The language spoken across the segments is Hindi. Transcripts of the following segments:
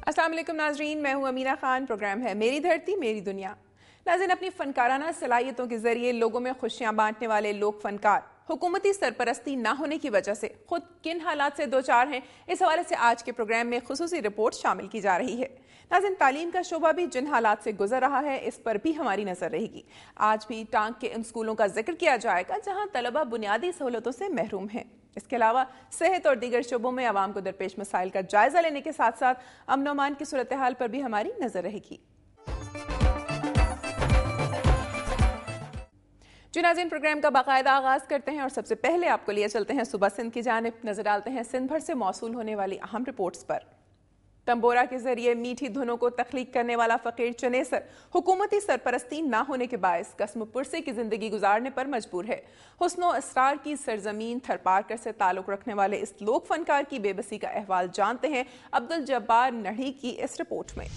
अस्सलाम वालेकुम नाजरीन, मैं हूं अमीना खान। प्रोग्राम है मेरी धरती मेरी दुनिया। नाज़रीन, अपनी फनकाराना सलाहियतों के जरिए लोगों में खुशियां बांटने वाले लोक फनकार हुकूमती सरपरस्ती ना होने की वजह से खुद किन हालात से दो चार हैं, इस हवाले से आज के प्रोग्राम में खुसूसी रिपोर्ट शामिल की जा रही है। नाज़रीन, तालीम का शोबा भी जिन हालात से गुजर रहा है, इस पर भी हमारी नजर रहेगी। आज भी टांग के इन स्कूलों का जिक्र किया जाएगा जहां तलबा बुनियादी सहूलतों से महरूम हैं। इसके अलावा सेहत और दीगर शोबों में आवाम को दरपेश मसाइल का जायजा लेने के साथ साथ अमन और अमान की सूरत हाल पर भी हमारी नजर रहेगी। जी नाज़रीन, प्रोग्राम का बाकायदा आगाज करते हैं और सबसे पहले आपको लिए चलते हैं सुबह सिंध की जानिब। नजर डालते हैं सिंध भर से मौसूल होने वाली अहम रिपोर्ट्स पर। तंबोरा के जरिए मीठी धुनों को तख्लीक करने वाला फकीर चनेसर हुकूमती सरपरस्ती ना होने के बायस कस्म पुरसे की जिंदगी गुजारने पर मजबूर है। हुस्नो असरार की सरजमीन थरपारकर से ताल्लुक रखने वाले इस लोक फनकार की बेबसी का अहवाल जानते हैं अब्दुल जब्बार नढ़ी की इस रिपोर्ट में।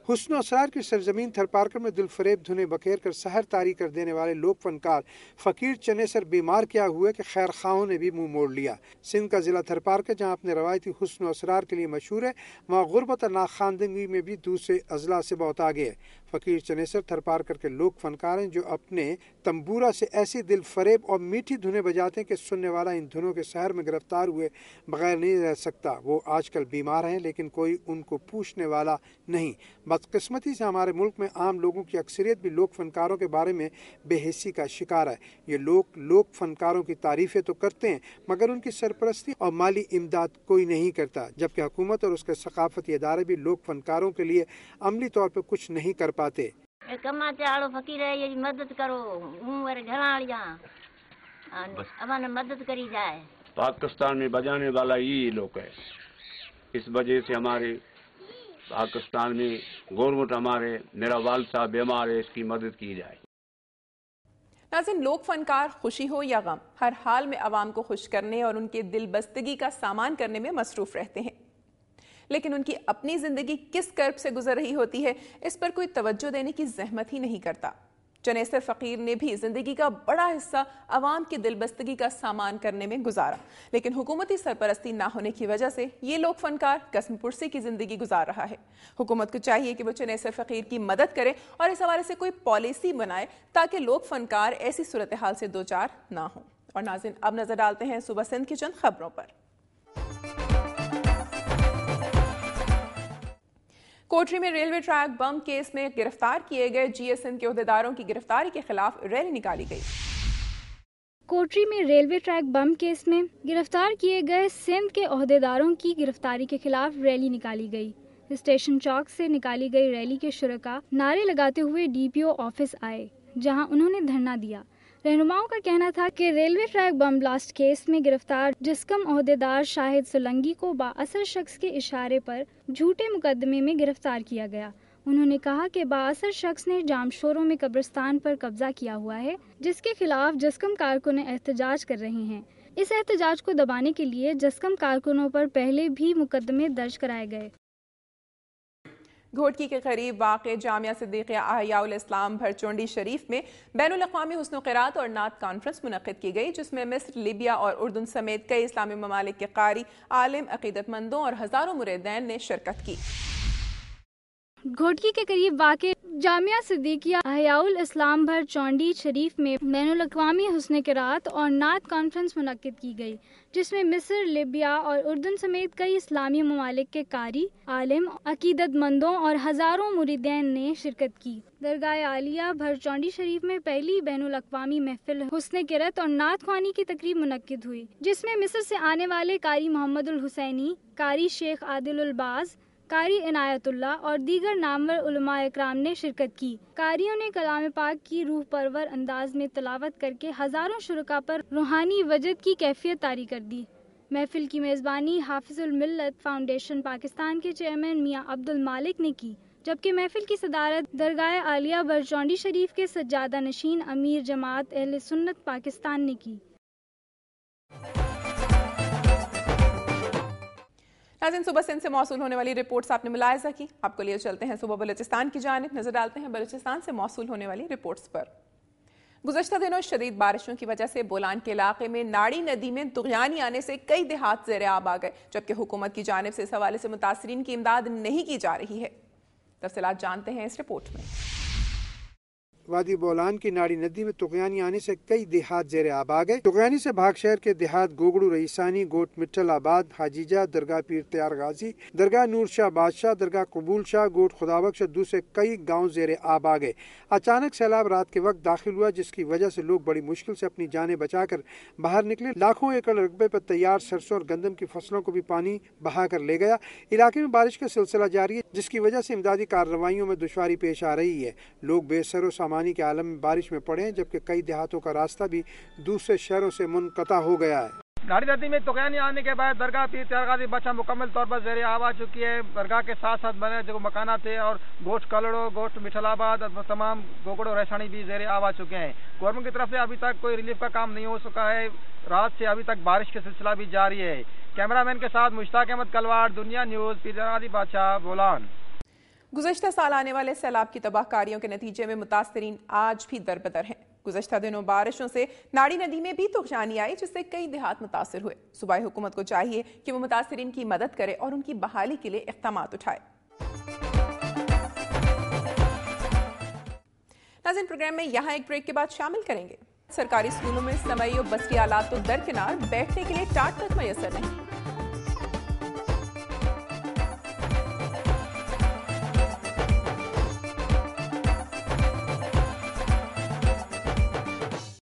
हुस्न असरार की सरजमीन थरपारकर में दिलफरेब धुने बखेर कर सहर तारी कर देने वाले लोक फनकार फकीर चनेसर बीमार क्या हुए कि खैर खाओं ने भी मुंह मोड़ लिया। सिंध का जिला थरपारकर जहां अपने रवायती हुस्न असरार के लिए मशहूर है, वहाँ गुर्बत और नाखानदगी में भी दूसरे अजला से बहुत आगे है। फकीर चनेसर थरपारकर के लोक फनकार हैं जो अपने तंबूरा से ऐसी दिल फरेब और मीठी धुनें बजाते हैं कि सुनने वाला इन धुनों के शहर में गिरफ्तार हुए बगैर नहीं रह सकता। वो आजकल बीमार हैं लेकिन कोई उनको पूछने वाला नहीं। बदकिस्मती से हमारे मुल्क में आम लोगों की अक्सरियत भी लोक फनकारों के बारे में बेहिस्सी का शिकार है। ये लोग फनकारों की तारीफें तो करते हैं मगर उनकी सरपरस्ती और माली इमदाद कोई नहीं करता, जबकि हुकूमत और उसके सकाफती इदारे भी लोक फनकारों के लिए अमली तौर पर कुछ नहीं कर पाते। फकीर है, ये मदद करो, मदद करी जाए। पाकिस्तान में बजाने वाला ये लोग है, इस वजह से हमारे पाकिस्तान में गवर्नमेंट हमारे मेरा वाल साहब बीमार है, इसकी मदद की जाए। नाज़रीन, लोक फनकार खुशी हो या गम हर हाल में आवाम को खुश करने और उनके दिल बस्तगी का सामान करने में मसरूफ रहते हैं, लेकिन उनकी अपनी जिंदगी किस कर्ब से गुजर रही होती है इस पर कोई तवज्जो देने की जहमत ही नहीं करता। चनेसर फकीर ने भी जिंदगी का बड़ा हिस्सा अवाम की दिलबस्तगी का सामान करने में गुजारा, लेकिन हुकूमती सरपरस्ती ना होने की वजह से ये लोक फनकार कसम पुरसी की जिंदगी गुजार रहा है। हुकूमत को चाहिए कि वो चनेसर फकीर की मदद करे और इस हवाले से कोई पॉलिसी बनाए ताकि लोक फनकार ऐसी सूरत हाल से दो चार ना हो। और नाज़रीन, अब नजर डालते हैं सुबह सिंध की चंद खबरों पर। कोटरी में रेलवे ट्रैक बम केस में गिरफ्तार किए गए जीएसएन के ओहदेदारों की गिरफ्तारी के खिलाफ रैली निकाली गई। कोटरी में रेलवे ट्रैक बम केस में गिरफ्तार किए गए सिंध के ओहदेदारों की गिरफ्तारी के खिलाफ रैली निकाली गई। स्टेशन चौक से निकाली गई रैली के शुरका नारे लगाते हुए डीपीओ ऑफिस आए, जहां उन्होंने धरना दिया। रहनुमाओं का कहना था कि railway track bomb blast case में गिरफ्तार जिस्कम ओहदेदार शाहिद सोलंगी को बाअसर शख्स के इशारे पर झूठे मुकदमे में गिरफ्तार किया गया। उन्होंने कहा कि बाअसर शख्स ने जामशोरों में कब्रिस्तान पर कब्जा किया हुआ है, जिसके खिलाफ जिस्कम कारकुन एहतजाज कर रहे हैं। इस एहतजाज को दबाने के लिए जिस्कम कारकुनों पर पहले भी मुकदमे दर्ज कराए गए। घोटकी के करीब वाक़ जामिया सिद्दीक़िया अहयाउल इस्लाम भरचोंडी शरीफ में बैनुल अक़वामी हुस्न क़िरात और नात कॉन्फ्रेंस मुनक़्क़िद की गई, जिसमें मिस्र, लीबिया और उर्दून समेत कई इस्लामी ममालिक के कारी, आलिम, अक़ीदतमंदों और हज़ारों मुरीदैन ने शिरकत की। घोटकी के करीब वाक़े जामिया सिद्दीक़िया अहयाउल इस्लाम भरचोंडी शरीफ में बैनुल अक़वामी हुस्न क़िरात और नात कॉन्फ्रेंस मुनक़्क़िद की गई, जिसमें मिस्र, लीबिया और उर्दून समेत कई इस्लामी ममालिक के कारी, आलिम, अक़ीदतमंदों और हज़ारों मुरीदैन ने शिरकत की। दरगाह आलिया भरचोंडी शरीफ में पहली बैनुल अक़वामी महफिल हुस्न क़िरात और नात ख्वानी की तकरीब मुनक़्क़िद हुई, जिसमें मिस्र से आने वाले कारी मोहम्मदुल हुसैनी, कारी शेख आदिलुल बाज़, कारी इनायतुल्लाह और दीगर नामवर उलमा इकराम ने शिरकत की। कारियों ने कलाम पाक की रूह परवर अंदाज में तिलावत करके हजारों शुरका पर रूहानी वजद की कैफियत तारी कर दी। महफिल की मेज़बानी हाफिजुल मिल्लत फाउंडेशन पाकिस्तान के चेयरमैन मियां अब्दुल मालिक ने की, जबकि महफिल की सदारत दरगाह आलिया भरचोंडी शरीफ के सज्जादा नशीन अमीर जमात अहले सुन्नत पाकिस्तान ने की। नाज़रीन, सुबह सिंध से मौसूल होने वाली रिपोर्ट्स आपने मुलाहिजा की। आपको लिए चलते हैं सुबह बलूचिस्तान की जानिब, नजर डालते हैं बलूचिस्तान से मौसूल होने वाली रिपोर्ट्स पर। गुज़श्ता दिनों शदीद बारिशों की वजह से बोलान के इलाके में नाड़ी नदी में तुग़यानी आने से कई देहात ज़ेर आब आ गए, जबकि हुकूमत की जानिब से इस हवाले से मुतासरीन की इमदाद नहीं की जा रही है। तफसीलात जानते हैं इस रिपोर्ट में। वादी बोलान की नाड़ी नदी में तुग़यानी आने से कई देहात ज़ेर आब आ गए। तुग़यानी से भाग शहर के देहात गोगड़ू, रईसानी, गोट मिट्टल आबाद, हाजीजा, दरगाह पीर तैयार गाजी, दरगाह नूर शाह बादशाह, दरगाह कबूल शाह, गोट खुदाबख्श और दूसरे कई गाँव ज़ेर आब आ गए। अचानक सैलाब रात के वक्त दाखिल हुआ, जिसकी वजह से लोग बड़ी मुश्किल से अपनी जानें बचाकर बाहर निकले। लाखों एकड़ रकबे पर तैयार सरसों और गंदम की फसलों को भी पानी बहा कर ले गया। इलाके में बारिश का सिलसिला जारी है, जिसकी वजह से इमदादी कार्रवाइयों में दुश्वारी पेश आ रही है। लोग बेसरो सामान के आलम में बारिश में पड़े हैं, जबकि कई देहातों का रास्ता भी दूसरे शहरों से मुनक़ता हो गया है। नाड़ी नदी में तुग़यानी आने के बाद दरगाह पीर तैयार गाजी बादशाह मुकम्मल तौर पर ज़ेर आब आ चुकी है। दरगाह के साथ साथ बने जो मकाना थे और गोट कलड़ो, गोट मिठलाबाद और तमाम गोगड़ो रैसानी भी ज़ेर आब आ चुके हैं। गवर्नमेंट की तरफ से अभी तक कोई रिलीफ का काम नहीं हो सका है। रात से अभी तक बारिश का सिलसिला भी जारी है। कैमरामैन के साथ मुश्ताक अहमद कलवाड़, दुनिया न्यूज़, पीर तैयार गाजी बादशाह, बोलान। गुज़श्ता साल आने वाले सैलाब की तबाहकारियों के नतीजे में मुतासरीन आज भी दरबदर हैं। गुज़श्ता दिनों बारिशों से नाड़ी नदी में भी तुग़यानी आई, जिससे कई देहात मुतासर हुए। सूबाई हुकूमत को चाहिए कि वो मुतासरीन की मदद करे और उनकी बहाली के लिए इक़दामात उठाए। नाज़रीन, प्रोग्राम में यहाँ एक ब्रेक के बाद शामिल करेंगे। सरकारी स्कूलों में समई और बसरी आलात तो दरकिनार, बैठने के लिए टाट तक मैसर नहीं।